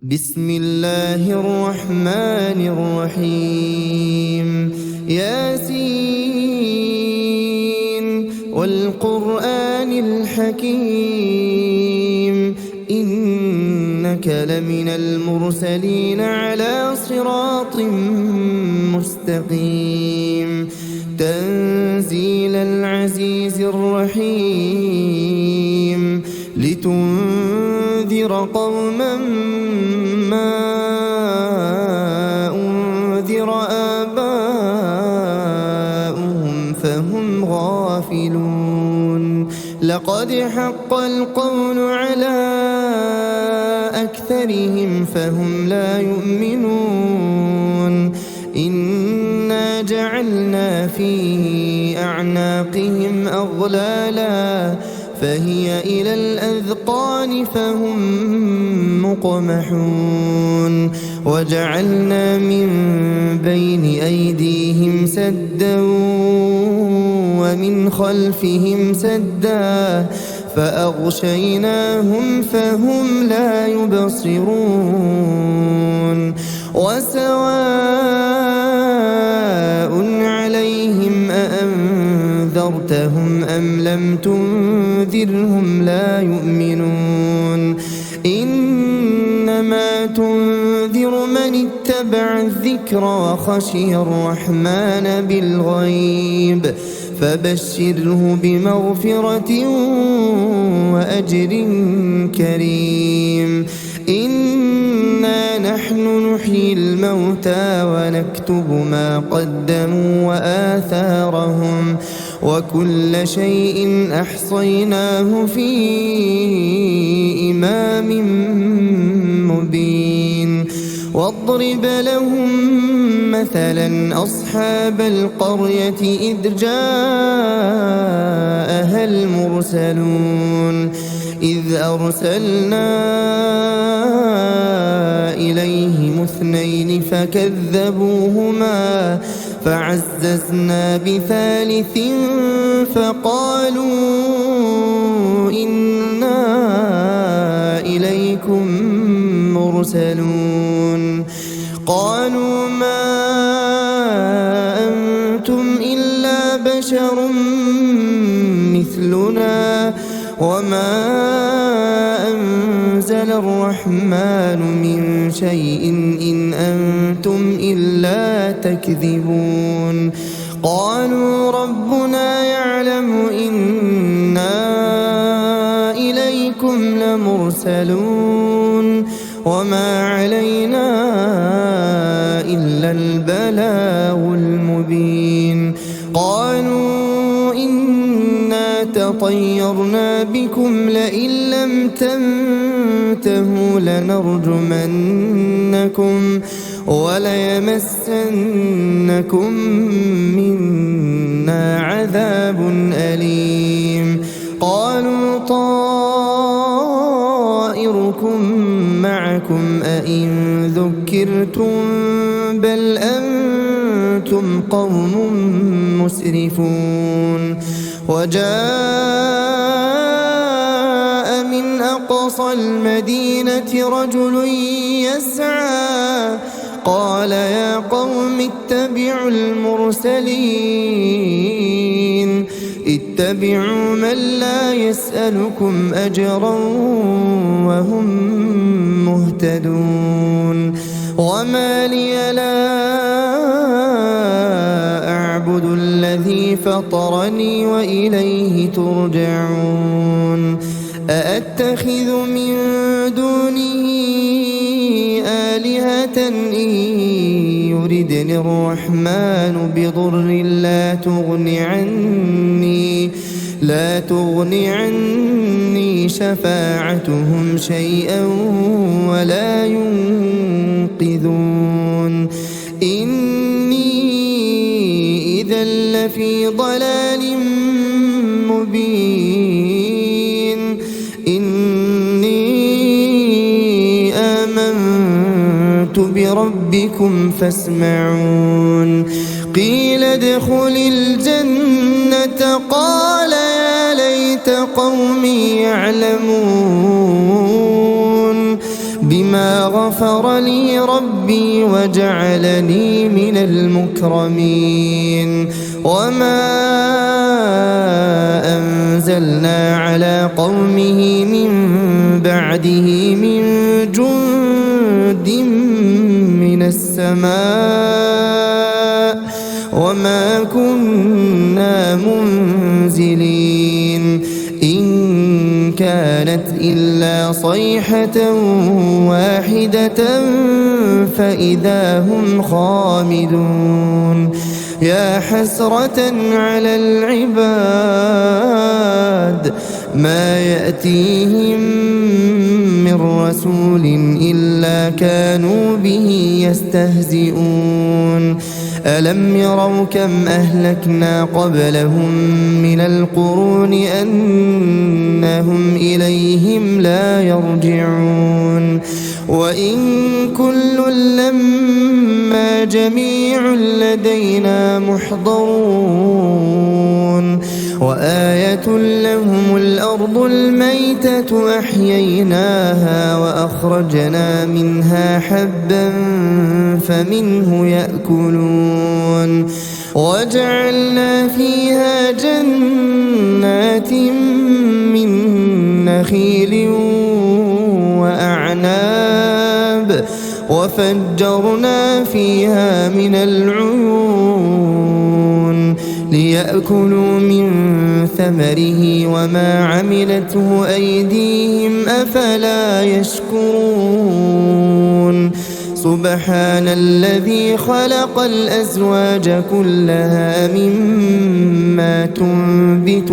بسم الله الرحمن الرحيم ياسين والقرآن الحكيم إنك لمن المرسلين على صراط مستقيم تنزيل العزيز الرحيم لتنذر قوما ما أنذر آباؤهم فهم غافلون لقد حق القول على أكثرهم فهم لا يؤمنون إنا جعلنا في أعناقهم أغلالا فهي إلى الأذقان فهم مقمحون وجعلنا من بين أيديهم سدا ومن خلفهم سدا فأغشيناهم فهم لا يبصرون وسواء عليهم أأنذرتهم أم لم تنذرهم لا يؤمنون إنما تنذر من اتبع الذكر وخشي الرحمن بالغيب فبشره بمغفرة وأجر كريم إنا نحن نحيي الموتى ونكتب ما قدموا وآثارهم وكل شيء أحصيناه في إمام مبين واضرب لهم مثلا أصحاب القرية إذ جاءها المرسلون إذ أرسلنا إليهم اثنين فكذبوهما فعززنا بثالث فقالوا إنا إليكم مرسلون قالوا ما أنتم إلا بشر مثلنا وما أنزل الرحمن من شيء إن أنتم إلا تكذبون قالوا ربنا يعلم إنا إليكم لمرسلون وما علينا إلا البلاغ المبين قالوا إنا تطيرنا بكم لئن لم تنتهوا لنرجمنكم وليمسنكم منا عذاب أليم قالوا طائركم معكم أئن ذكرتم بل أنتم قوم مسرفون وجاء من أقصى المدينة رجل يسعى قال يا قوم اتبعوا المرسلين اتبعوا من لا يسألكم أجرا وهم مهتدون وما لي لا أعبد الذي فطرني وإليه ترجعون أأتخذ من دونه آلهة إن يردني الرحمن بضر لا تغن عني شفاعتهم شيئا ولا ينقذون إني إذا لفي ضلال مبين إني آمنت بربكم فاسمعون قيل ادخل الجنة قال يا ليت قومي يعلمون بما بما غفر لي ربي وجعلني من المكرمين وما أنزلنا على قومه من بعده من جند من السماء وما كنا منزلين إن كانت إلا صيحة واحدة فإذا هم خامدون يا حسرة على العباد ما يأتيهم من رسول إلا كانوا به يستهزئون ألم يروا كم أهلكنا قبلهم من القرون أنهم إليهم لا يرجعون وإن كل لما جميع لدينا محضرون وآية لهم الأرض الميتة أحييناها وأخرجنا منها حبا فمنه يأكلون وجعلنا فيها جنات من نخيل وأعناب وفجرنا فيها من العيون ليأكلوا من ثمره وما عملته أيديهم أفلا يشكرون سبحان الذي خلق الأزواج كلها مما تنبت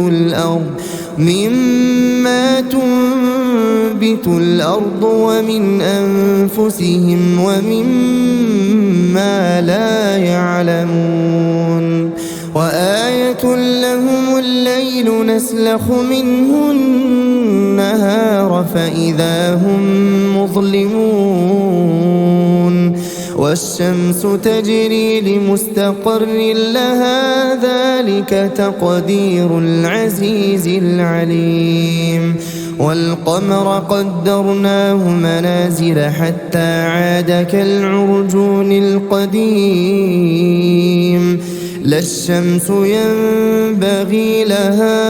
الأرض ومن أنفسهم ومما لا يعلمون وآية لهم الليل نسلخ منه النهار فإذا هم مظلمون والشمس تجري لمستقر لها ذلك تقدير العزيز العليم والقمر قدرناه منازل حتى عاد كالعرجون القديم لا الشمس ينبغي لها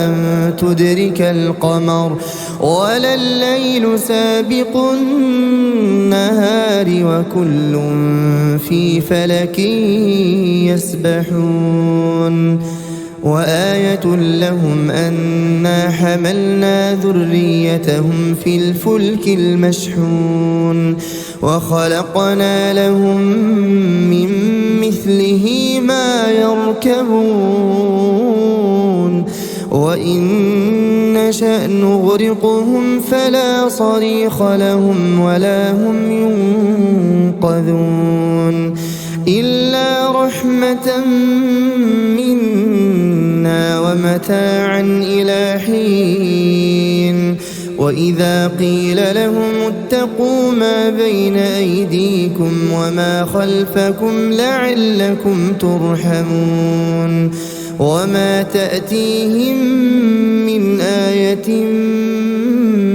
أن تدرك القمر ولا الليل سابق النهار وكل في فلك يسبحون وآية لهم أنا حملنا ذريتهم في الفلك المشحون وخلقنا لهم من مثله ما يركبون وإن نشأ نغرقهم فلا صريخ لهم ولا هم ينقذون إلا رحمة منا ومتاعا إلى حين وإذا قيل لهم اتقوا ما بين أيديكم وما خلفكم لعلكم ترحمون وما تأتيهم من آية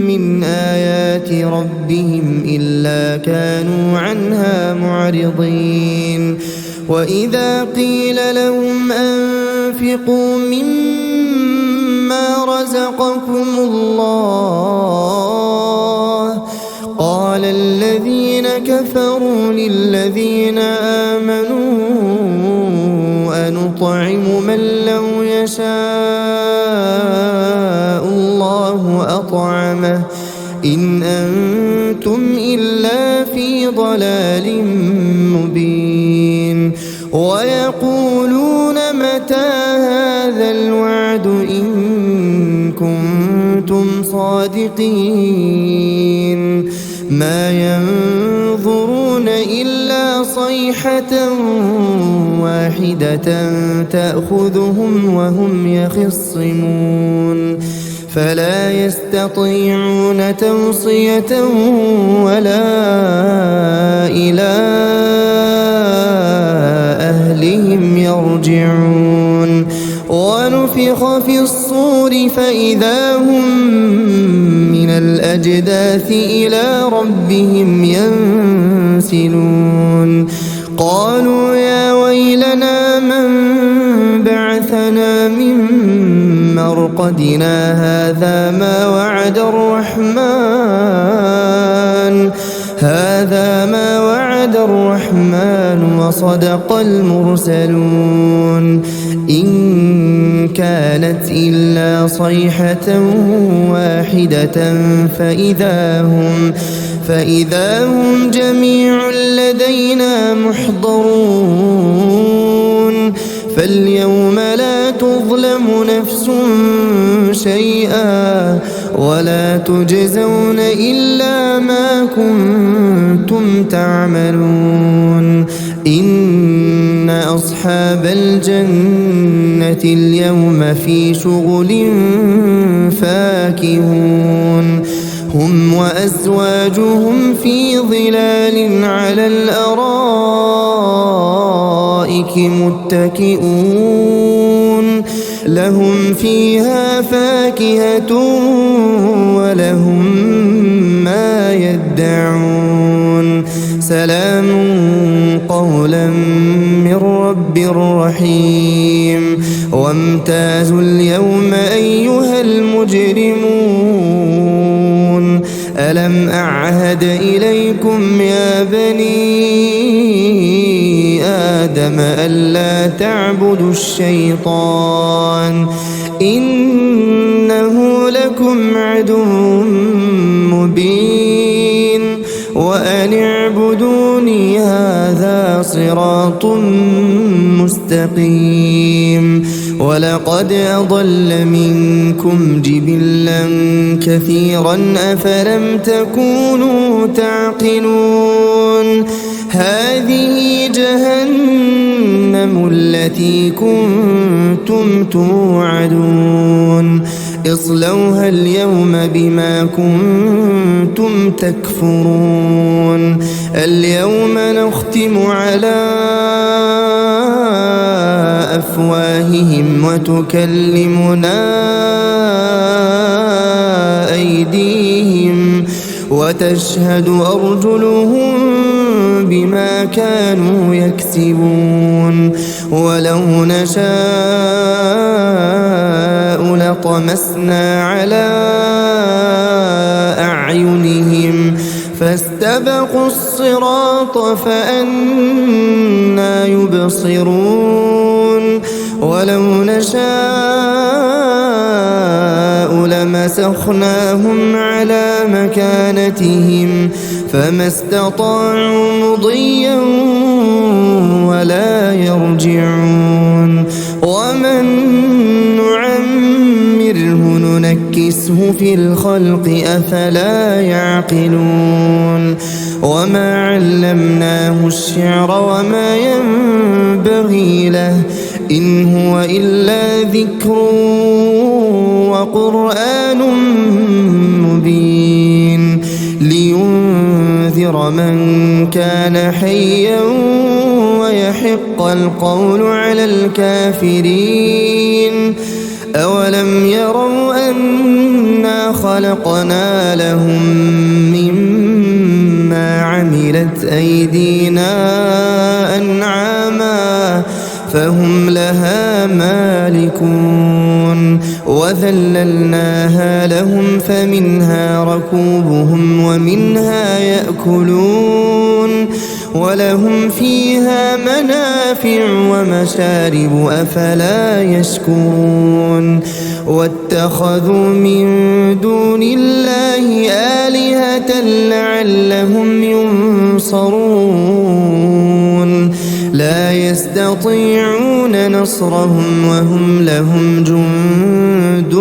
من آيات ربهم إلا كانوا عنها معرضين وإذا قيل لهم أنفقوا مما رزقكم الله قال الذين كفروا للذين آمنوا أنطعم من لو يشاء الله أطعمه إن أنتم إلا في ضلال مبين ويقولون متى هذا الوعد إن كنتم صادقين ما ينظرون إلا صيحة واحدة تأخذهم وهم يخصمون فلا يستطيعون توصية ولا إلى أهلهم يرجعون ونفخ في الصور فإذا هم من الأجداث إلى ربهم ينسلون قالوا يا ويلنا من بعثنا من مرقدنا هذا ما وعد الرحمن وصدق المرسلون إن كانت إلا صيحة واحدة فإذا هم جميع لدينا محضرون فاليوم لا تظلم نفس شيئا ولا تجزون إلا ما كنتم تعملون إن أصحاب الجنة اليوم في شغل فاكهون هم وأزواجهم في ظلال على الأرائك متكئون لهم فيها فاكهة ولهم ما يدعون سلام قولا من رب رحيم وامتازوا اليوم أيها المجرمون ألم أعهد إليكم يا بني آدم ألا تعبدوا الشيطان إنه لكم عدو مبين وأن اعبدوني هذا صراط مستقيم ولقد أضل منكم جبلا كثيرا أفلم تكونوا تعقلون هذه جهنم التي كنتم توعدون اصلوها اليوم بما كنتم تكفرون اليوم نختم على أفواههم وتكلمنا أيديهم وتشهد أرجلهم بما كانوا يكسبون ولو نشاء لطمسنا على أعينهم فاستبقوا الصراط فأنى يبصرون ولو نشاء لمسخناهم على مكانتهم فما استطاعوا مضيا ولا يرجعون ومن نعمره ننكسه في الخلق أفلا يعقلون وما علمناه الشعر وما ينبغي له إن هو إلا ذكر وقرآن مبين لينذر من كان حيا ويحق القول على الكافرين أولم يروا أنا خلقنا لهم مما عملت أيدينا أنعاما فهم لها مالكون وذللناها لهم فمنها ركوبهم ومنها يأكلون ولهم فيها منافع ومشارب أفلا يشكرون واتخذوا من دون الله آلهة لعلهم ينصرون لا يستطيعون نصرهم وهم لهم جند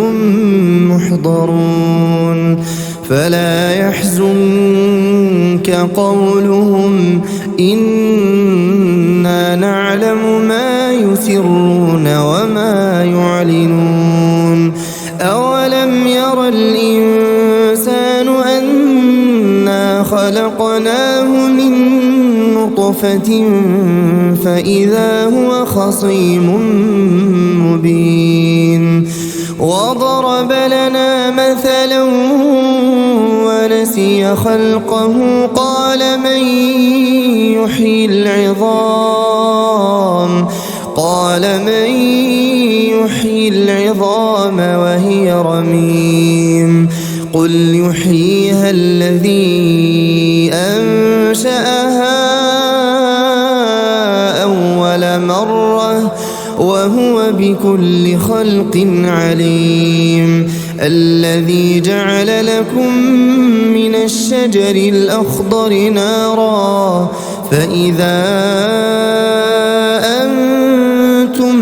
محضرون فلا يحزنك قولهم إنا نعلم ما يسرون وما يعلنون أولم ير الإنسان أنا خلقناه من نطفة فإذا هو خصيم مبين وضرب لنا مثلا نسي خلقه قال من يحيي العظام وهي رميم قل يحييها الذي أنشأها أول مرة وهو بكل خلق عليم الذي جعل لكم من الشجر الأخضر نارا فإذا أنتم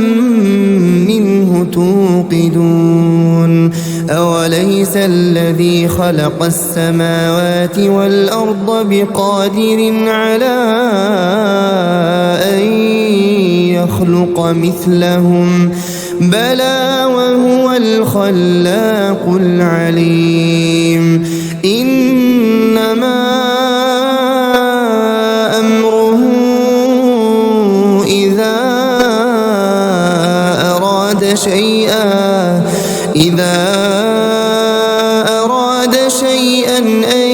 منه توقدون أوليس الذي خلق السماوات والأرض بقادر على أن يخلق مثلهم بلى وهو الخلاق العليم إنما أمره إذا أراد شيئا أن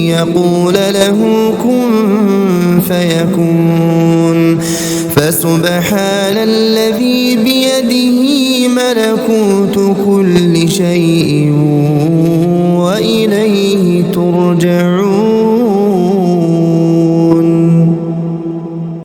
يقول له كن فيكون فسبحان الذي بيده ملكوت كل شيء وإليه ترجعون.